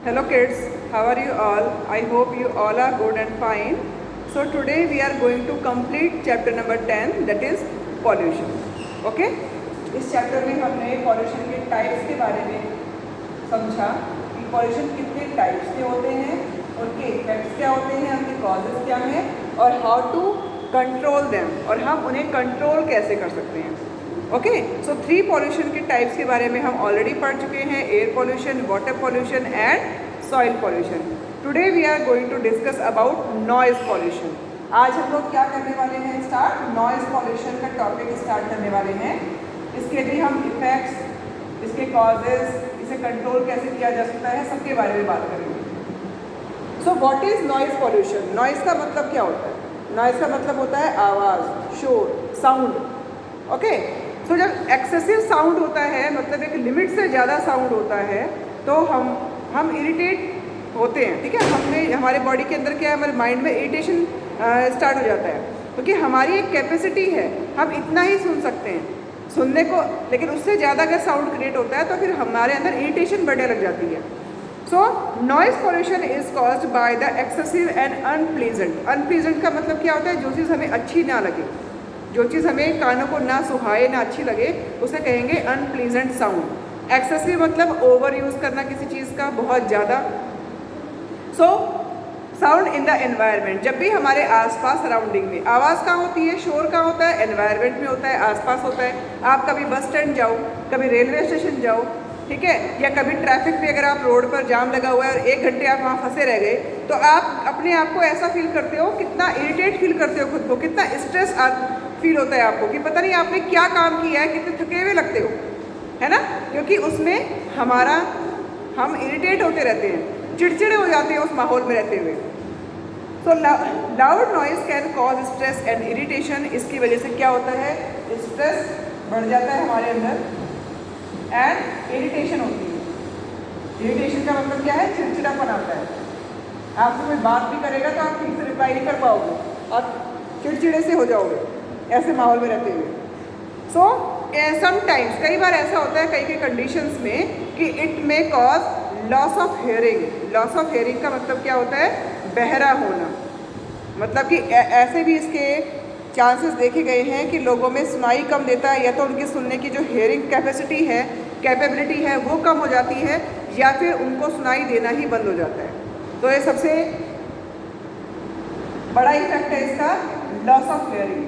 Hello kids, how are you all? I hope you all are good and fine. So today we are going to complete chapter number 10, that is pollution. Okay? इस chapter में हमने pollution के types के बारे में समझा कि pollution कितने टाइप्स के होते हैं, उनके इफेक्ट्स क्या होते हैं, उनके कॉजेज क्या हैं और हाउ टू कंट्रोल देम, और हम उन्हें कंट्रोल कैसे कर सकते हैं. ओके, सो 3 पॉल्यूशन के टाइप्स के बारे में हम ऑलरेडी पढ़ चुके हैं: air pollution, water pollution and soil pollution. Today we are going to discuss about noise pollution. आज हम लोग क्या करने वाले हैं? स्टार्ट नॉइज़ पॉल्यूशन का टॉपिक स्टार्ट करने वाले हैं. इसके भी हम इफेक्ट्स, इसके कॉजेज, इसे कंट्रोल कैसे किया जा सकता है, सबके बारे में बात करेंगे. So what is noise pollution? Noise का मतलब क्या होता है? नॉइज़ का मतलब होता है आवाज़, शोर, साउंड. ओके, तो जब एक्सेसिव साउंड होता है, मतलब एक लिमिट से ज़्यादा साउंड होता है, तो हम इरिटेट होते हैं. ठीक है, हमने हमारे बॉडी के अंदर क्या है, हमारे माइंड में इरिटेशन स्टार्ट हो जाता है, क्योंकि हमारी एक कैपेसिटी है, हम इतना ही सुन सकते हैं सुनने को, लेकिन उससे ज़्यादा अगर साउंड क्रिएट होता है तो फिर हमारे अंदर इरिटेशन बढ़ने लग जाती है. So noise pollution is caused by the excessive and unpleasant. Unpleasant का मतलब क्या होता है? जो चीज़ हमें अच्छी ना लगे, जो चीज़ हमें कानों को ना सुहाए, ना अच्छी लगे, उसे कहेंगे अनप्लीजेंट साउंड. एक्सेसिव मतलब ओवर यूज़ करना किसी चीज़ का, बहुत ज़्यादा. So sound in the environment, जब भी हमारे आसपास सराउंडिंग में आवाज़ कहाँ होती है, शोर कहाँ होता है? एनवायरनमेंट में होता है, आसपास होता है. आप कभी बस स्टैंड जाओ, कभी रेलवे स्टेशन जाओ, ठीक है, या कभी ट्रैफिक में अगर आप रोड पर जाम लगा हुआ है और 1 घंटे आप वहाँ फंसे रह गए, तो आप अपने आप को ऐसा फील करते हो, कितना इरिटेट फील करते हो खुद को, कितना स्ट्रेस फील होता है आपको कि पता नहीं आपने क्या काम किया है, कितने थके हुए लगते हो, है ना? क्योंकि उसमें हम इरिटेट होते रहते हैं, चिड़चिड़े हो जाते हैं उस माहौल में रहते हुए. सो loud noise can cause stress and irritation. इसकी वजह से क्या होता है? स्ट्रेस बढ़ जाता है हमारे अंदर एंड इरिटेशन होती है. इरिटेशन का मतलब क्या है? चिड़चिड़ापन आता है. आपसे कोई बात भी करेगा तो आप ठीक से रिप्लाई नहीं कर पाओगे और चिड़चिड़े से हो जाओगे ऐसे माहौल में रहते हुए. सो समटाइम्स, कई बार ऐसा होता है कई कंडीशंस में कि it may cause loss of hearing. Loss of hearing का मतलब क्या होता है? बहरा होना. मतलब कि ऐसे भी इसके चांसेस देखे गए हैं कि लोगों में सुनाई कम देता है, या तो उनकी सुनने की जो हेयरिंग कैपेबिलिटी है वो कम हो जाती है, या फिर उनको सुनाई देना ही बंद हो जाता है. तो ये सबसे बड़ा इफेक्ट है इसका, लॉस ऑफ हेयरिंग.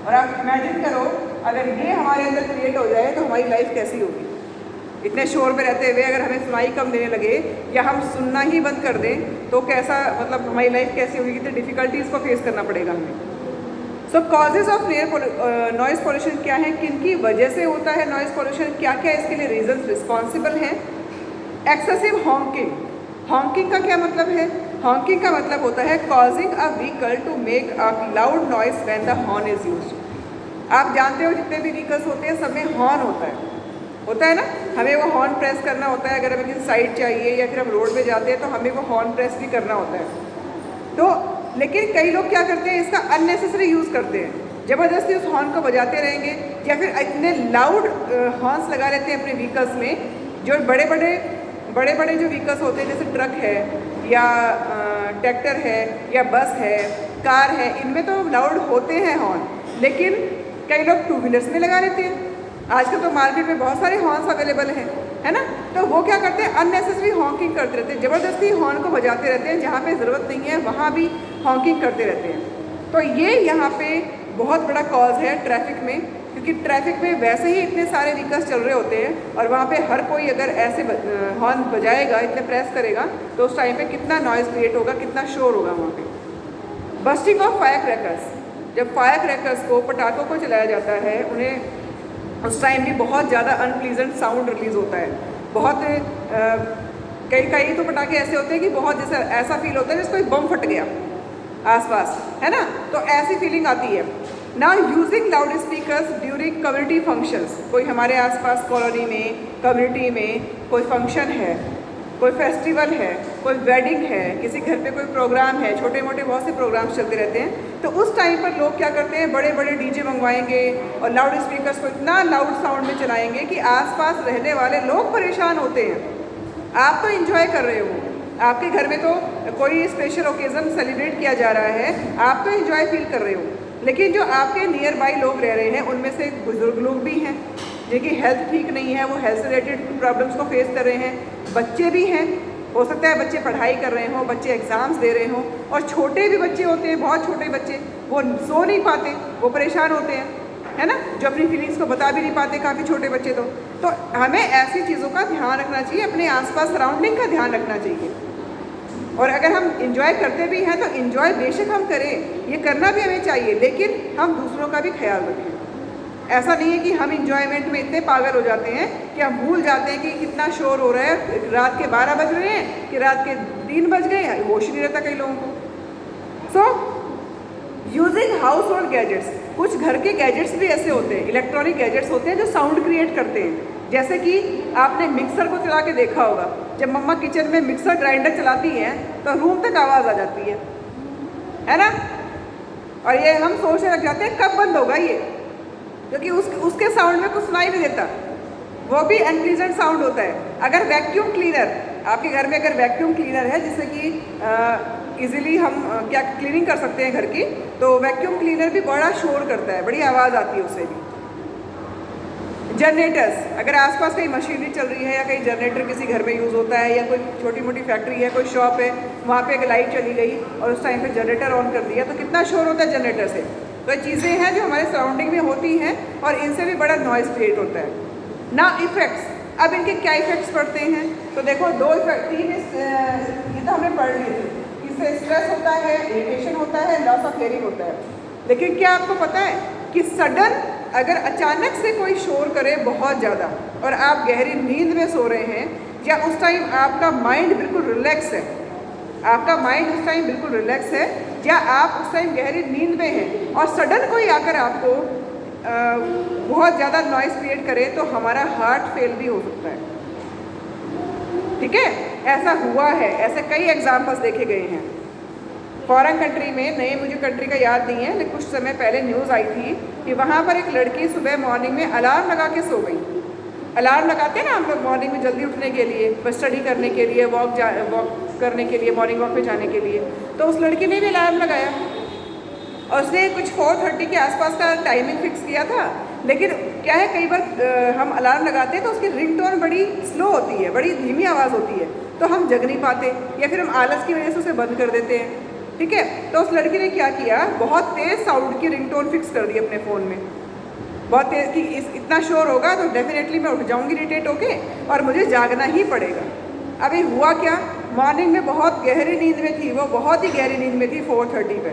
और आप इमेजिन करो, अगर ये हमारे अंदर क्रिएट हो जाए तो हमारी लाइफ कैसी होगी. इतने शोर में रहते हुए अगर हमें सुनाई कम देने लगे या हम सुनना ही बंद कर दें, तो कैसा, मतलब हमारी लाइफ कैसी होगी, कितनी डिफ़िकल्टीज़ को फेस करना पड़ेगा हमें. सो कॉजेज़ ऑफ नॉइज़ पॉल्यूशन क्या है, किन की वजह से होता है नॉइज़ पॉल्यूशन, क्या क्या इसके लिए रीजंस रिस्पॉन्सिबल हैं. Excessive honking. हॉन्किंग का क्या मतलब है? हॉन्किंग का मतलब होता है causing a vehicle to make a loud noise when the horn is used. आप जानते हो जितने भी व्हीकल्स होते हैं सब में हॉर्न होता है ना. हमें वो हॉर्न प्रेस करना होता है अगर हमें किसी साइड चाहिए, या फिर हम रोड पे जाते हैं तो हमें वो हॉर्न प्रेस भी करना होता है. तो लेकिन कई लोग क्या करते हैं, इसका अननेसेसरी यूज़ करते हैं, ज़बरदस्ती उस हॉर्न को बजाते रहेंगे, या फिर इतने लाउड हॉर्न्स लगा लेते हैं अपने व्हीकल्स में. जो बड़े बड़े जो व्हीकल्स होते हैं, जैसे ट्रक है या ट्रैक्टर है या बस है, कार है, इनमें तो लाउड होते हैं हॉर्न, लेकिन कई लोग 2 व्हीलर्स में लगा लेते हैं. आजकल तो मार्केट में बहुत सारे हॉर्न्स अवेलेबल हैं, है ना. तो वो क्या करते हैं? अननेसेसरी हॉन्किंग करते रहते हैं, ज़बरदस्ती हॉर्न को बजाते रहते हैं, जहाँ पे ज़रूरत नहीं है वहाँ भी हॉन्किंग करते रहते हैं. तो ये यहाँ पे बहुत बड़ा कॉज है ट्रैफिक में, क्योंकि ट्रैफिक में वैसे ही इतने सारे व्हीकल्स चल रहे होते हैं, और वहाँ पे हर कोई अगर ऐसे हॉर्न बजाएगा, इतने प्रेस करेगा, तो उस टाइम पे कितना नॉइज़ क्रिएट होगा, कितना शोर होगा वहाँ पे. Bursting of fire crackers. जब फायर क्रैकर्स को, पटाखों को चलाया जाता है, उन्हें उस टाइम भी बहुत ज़्यादा अनप्लीजेंट साउंड रिलीज़ होता है. बहुत कई तो पटाखे ऐसे होते हैं कि बहुत जैसे ऐसा फील होता है जैसे कोई बम फट गया आसपास, है ना. तो ऐसी फीलिंग आती है. Now using loud speakers during community functions. कोई हमारे आसपास कॉलोनी में, कम्युनिटी में कोई फंक्शन है, कोई फेस्टिवल है, कोई वेडिंग है, किसी घर पे कोई प्रोग्राम है, छोटे मोटे बहुत से प्रोग्राम्स चलते रहते हैं. तो उस टाइम पर लोग क्या करते हैं, बड़े बड़े डीजे मंगवाएंगे और लाउड स्पीकर्स को इतना लाउड साउंड में चलाएंगे कि आसपास रहने वाले लोग परेशान होते हैं. आप तो इंजॉय कर रहे हो, आपके घर में तो कोई स्पेशल ओकेज़न सेलिब्रेट किया जा रहा है, आप तो इंजॉय फील कर रहे हो। लेकिन जो आपके नियर बाई लोग रह रहे हैं, उनमें से बुजुर्ग लोग भी हैं जिनकी हेल्थ ठीक नहीं है, वो हेल्थ से रिलेटेड प्रॉब्लम्स को फेस कर रहे हैं, बच्चे भी हैं, हो सकता है बच्चे पढ़ाई कर रहे हों, बच्चे एग्ज़ाम्स दे रहे हों, और छोटे भी बच्चे होते हैं, बहुत छोटे बच्चे, वो सो नहीं पाते, वो परेशान होते हैं, है ना, जो अपनी फीलिंग्स को बता भी नहीं पाते, काफ़ी छोटे बच्चे तो हमें ऐसी चीज़ों का ध्यान रखना चाहिए, अपने आसपास सराउंडिंग का ध्यान रखना चाहिए। और अगर हम इंजॉय करते भी हैं तो इंजॉय बेशक हम करें, ये करना भी हमें चाहिए, लेकिन हम दूसरों का भी ख्याल रखें। ऐसा नहीं है कि हम इंजॉयमेंट में इतने पागल हो जाते हैं कि हम भूल जाते हैं कि कितना शोर हो रहा है, रात के 12 बज रहे हैं कि रात के 3 बज गए हैं, होश ही नहीं रहता कई लोगों को। So using house hold gadgets, कुछ घर के गैजेट्स भी ऐसे होते हैं, इलेक्ट्रॉनिक गैजेट्स होते हैं जो साउंड क्रिएट करते हैं। जैसे कि आपने मिक्सर को चला के देखा होगा, जब मम्मा किचन में मिक्सर ग्राइंडर चलाती हैं तो रूम तक आवाज़ आ जाती है ना, और ये हम सोचने लग जाते हैं कब बंद होगा ये, क्योंकि उसके साउंड में कुछ सुनाई नहीं देता, वो भी अनप्लीजेंट साउंड होता है। अगर वैक्यूम क्लीनर, आपके घर में अगर वैक्यूम क्लीनर है जिससे कि इजीली हम क्या क्लीनिंग कर सकते हैं घर की, तो वैक्यूम क्लीनर भी बड़ा शोर करता है, बड़ी आवाज़ आती है उससे भी। जनरेटर्स, अगर आसपास कहीं मशीनरी चल रही है या कहीं जनरेटर किसी घर में यूज़ होता है, या कोई छोटी मोटी फैक्ट्री है, कोई शॉप है, वहाँ पे अगर लाइट चली गई और उस टाइम पे जनरेटर ऑन कर दिया तो कितना शोर होता है जनरेटर से। तो ये चीज़ें हैं जो हमारे सराउंडिंग में होती हैं और इनसे भी बड़ा नॉइज़ क्रिएट होता है ना। इफ़ेक्ट्स, अब इनके क्या इफ़ेक्ट्स पड़ते हैं, तो देखो 2 इफेक्ट, 3 ये तो हमने पढ़ लिए थे। इससे स्ट्रेस होता है, इरिटेशन होता है, लॉस ऑफ हियरिंग होता है। लेकिन क्या आपको पता है कि सडन अगर अचानक से कोई शोर करे बहुत ज़्यादा और आप गहरी नींद में सो रहे हैं, या उस टाइम आपका माइंड बिल्कुल रिलैक्स है, आपका माइंड उस टाइम बिल्कुल रिलैक्स है, या आप उस टाइम गहरी नींद में हैं और सडन कोई आकर आपको बहुत ज़्यादा नॉइज़ क्रिएट करे, तो हमारा हार्ट फेल भी हो सकता है। ठीक है, ऐसा हुआ है, ऐसे कई एग्जाम्पल्स देखे गए हैं। फॉरेन कंट्री में, नई मुझे कंट्री का याद नहीं है, लेकिन कुछ समय पहले न्यूज़ आई थी कि वहाँ पर एक लड़की सुबह मॉर्निंग में अलार्म लगा के सो गई। अलार्म लगाते हैं ना हम लोग मॉर्निंग में जल्दी उठने के लिए, स्टडी करने के लिए, वॉक करने के लिए, मॉर्निंग वॉक पे जाने के लिए, तो उस लड़की ने भी अलार्म लगाया और उसने कुछ 4:30 के आसपास का टाइमिंग फिक्स किया था। लेकिन क्या है, कई बार हम अलार्म लगाते हैं तो उसकी रिंगटोन बड़ी स्लो होती है, बड़ी धीमी आवाज़ होती है, तो हम जग नहीं पाते, या फिर हम आलस की वजह से उसे बंद कर देते हैं। ठीक है, तो उस लड़की ने क्या किया, बहुत तेज़ साउंड की रिंगटोन फिक्स कर दी अपने फ़ोन में, बहुत तेज़ कि इतना शोर होगा तो डेफिनेटली मैं उठ जाऊंगी इरिटेट होके और मुझे जागना ही पड़ेगा। अभी हुआ क्या, मॉर्निंग में बहुत गहरी नींद में थी, वो बहुत ही गहरी नींद में थी 4:30 पे,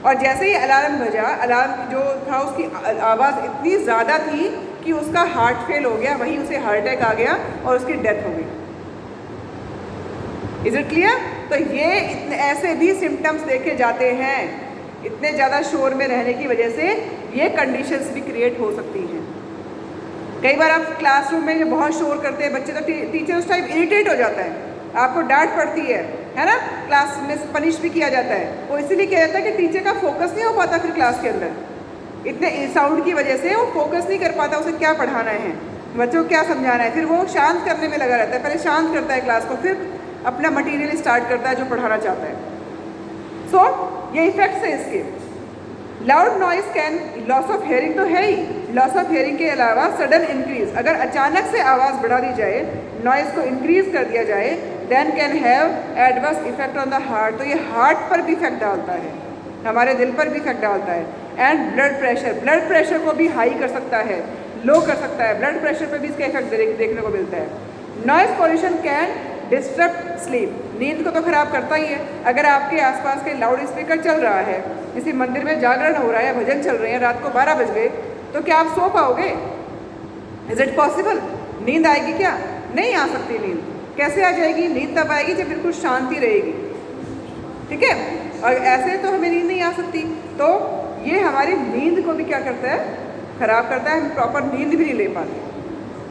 और जैसे ही अलार्म बजा, अलार्म जो था उसकी आवाज़ इतनी ज़्यादा थी कि उसका हार्ट फेल हो गया, वहीं उसे हार्ट अटैक आ गया और उसकी डेथ हो गई। Is it clear? तो ये इतने ऐसे भी सिम्टम्स देखे जाते हैं, इतने ज़्यादा शोर में रहने की वजह से ये कंडीशंस भी क्रिएट हो सकती हैं। कई बार आप क्लासरूम में जब बहुत शोर करते हैं बच्चे, तो टीचर उस टाइम इरिटेट हो जाता है, आपको डांट पड़ती है ना, क्लास में पनिश भी किया जाता है। वो इसीलिए किया जाता है कि टीचर का फोकस नहीं हो पाता फिर क्लास के अंदर, इतने साउंड की वजह से वो फोकस नहीं कर पाता, उसे क्या पढ़ाना है, बच्चों को क्या समझाना है, फिर वो शांत करने में लगा रहता है, पहले शांत करता है क्लास को, फिर अपना मटेरियल स्टार्ट करता है जो पढ़ाना चाहता है। सो ये इफेक्ट्स है इसके। Loud noise can, loss of hearing तो है ही, लॉस ऑफ हेयरिंग के अलावा सडन इंक्रीज, अगर अचानक से आवाज़ बढ़ा दी जाए, नॉइज़ को इंक्रीज कर दिया जाए, then can have adverse effect on the heart, तो ये हार्ट पर भी इफेक्ट डालता है, हमारे दिल पर भी इफेक्ट डालता है। एंड ब्लड प्रेशर को भी हाई कर सकता है, लो कर सकता है, ब्लड प्रेशर पर भी इसका इफेक्ट देखने को मिलता है। Noise pollution can disturb sleep, नींद को तो खराब करता ही है। अगर आपके आसपास के लाउड स्पीकर चल रहा है, किसी मंदिर में जागरण हो रहा है, भजन चल रहे हैं, रात को 12 बज गए, तो क्या आप सो पाओगे? Is it possible? नींद आएगी क्या? नहीं आ सकती नींद। कैसे आ जाएगी नींद? तब आएगी जब बिल्कुल शांति रहेगी। ठीक है, और ऐसे तो हमें नींद नहीं आ सकती, तो ये हमारी नींद को भी क्या करता है, खराब करता है, हम प्रॉपर नींद भी नहीं ले पाते।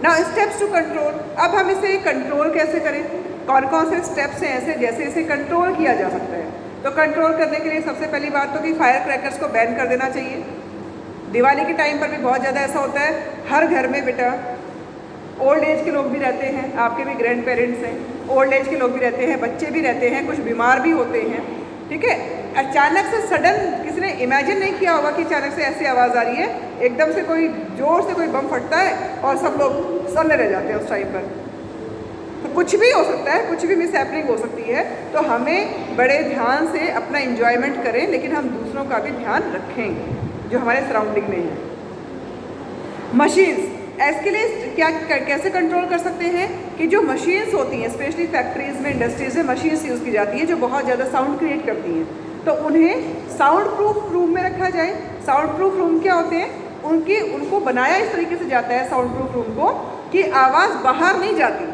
ना स्टेप्स टू कंट्रोल, अब हम इसे कंट्रोल कैसे करें, कौन कौन से स्टेप्स हैं ऐसे जैसे इसे कंट्रोल किया जा सकता है। तो कंट्रोल करने के लिए सबसे पहली बात तो कि फायर क्रैकर्स को बैन कर देना चाहिए। दिवाली के टाइम पर भी बहुत ज़्यादा ऐसा होता है, हर घर में बेटा ओल्ड एज के लोग भी रहते हैं, आपके भी ग्रैंड पेरेंट्स हैं, ओल्ड एज के लोग भी रहते हैं, बच्चे भी रहते हैं, कुछ बीमार भी होते हैं, ठीक है। अचानक से सडन किसी ने इमेजिन नहीं किया होगा कि अचानक से ऐसी आवाज़ आ रही है, एकदम से कोई ज़ोर से कोई बम फटता है और सब लोग सलने रह जाते हैं उस टाइम पर। तो कुछ भी हो सकता है, कुछ भी मिस हैपनिंग हो सकती है। तो हमें बड़े ध्यान से अपना इंजॉयमेंट करें, लेकिन हम दूसरों का भी ध्यान रखें जो हमारे सराउंडिंग में है। मशीन्स, इसके लिए क्या कैसे कंट्रोल कर सकते हैं कि जो मशीन्स होती हैं, स्पेशली फैक्ट्रीज़ में, इंडस्ट्रीज़ में मशीन्स यूज़ की जाती हैं जो बहुत ज़्यादा साउंड क्रिएट करती हैं, तो उन्हें साउंड प्रूफ रूम में रखा जाए। साउंड प्रूफ रूम क्या होते हैं, उनको बनाया इस तरीके से जाता है साउंड प्रूफ रूम को कि आवाज़ बाहर नहीं जाती,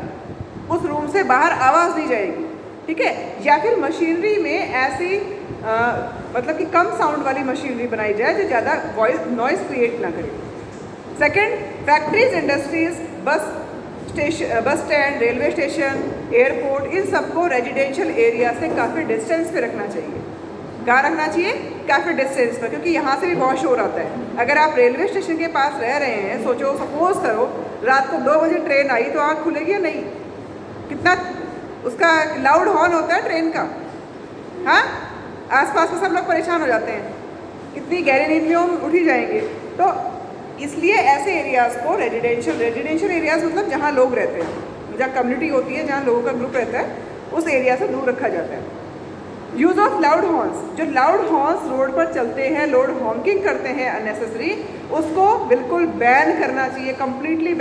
उस रूम से बाहर आवाज़ नहीं जाएगी, ठीक है। या फिर मशीनरी में ऐसी मतलब कि कम साउंड वाली मशीनरी बनाई जाए जो ज़्यादा नॉइज़ क्रिएट ना करे। Second, factories, industries, bus stand, railway station, airport, इन सबको रेजिडेंशियल एरिया से काफ़ी डिस्टेंस पे रखना चाहिए। कहाँ रखना चाहिए? काफ़ी डिस्टेंस पर, क्योंकि यहाँ से भी बहुत शोर आता है। अगर आप रेलवे स्टेशन के पास रह रहे हैं, सोचो सपोज करो रात को 2 बजे ट्रेन आई, तो आँख खुलेगी या नहीं? कितना उसका लाउड हॉर्न होता है ट्रेन का, हाँ, आसपास में सब लोग परेशान हो जाते हैं, कितनी गहरी नींद में हम उठ ही जाएंगे। तो इसलिए ऐसे एरियाज़ को रेजिडेंशियल एरियाज़ मतलब जहाँ लोग रहते हैं, जहाँ कम्युनिटी होती है, जहाँ लोगों का ग्रुप रहता है, उस एरिया से दूर रखा जाता है। यूज़ ऑफ लाउड हॉर्न्स, जो लाउड हॉर्न्स रोड पर चलते हैं, लोड हॉर्किंग करते हैं अननेसेसरी, उसको बिल्कुल बैन करना चाहिए, कम्प्लीटली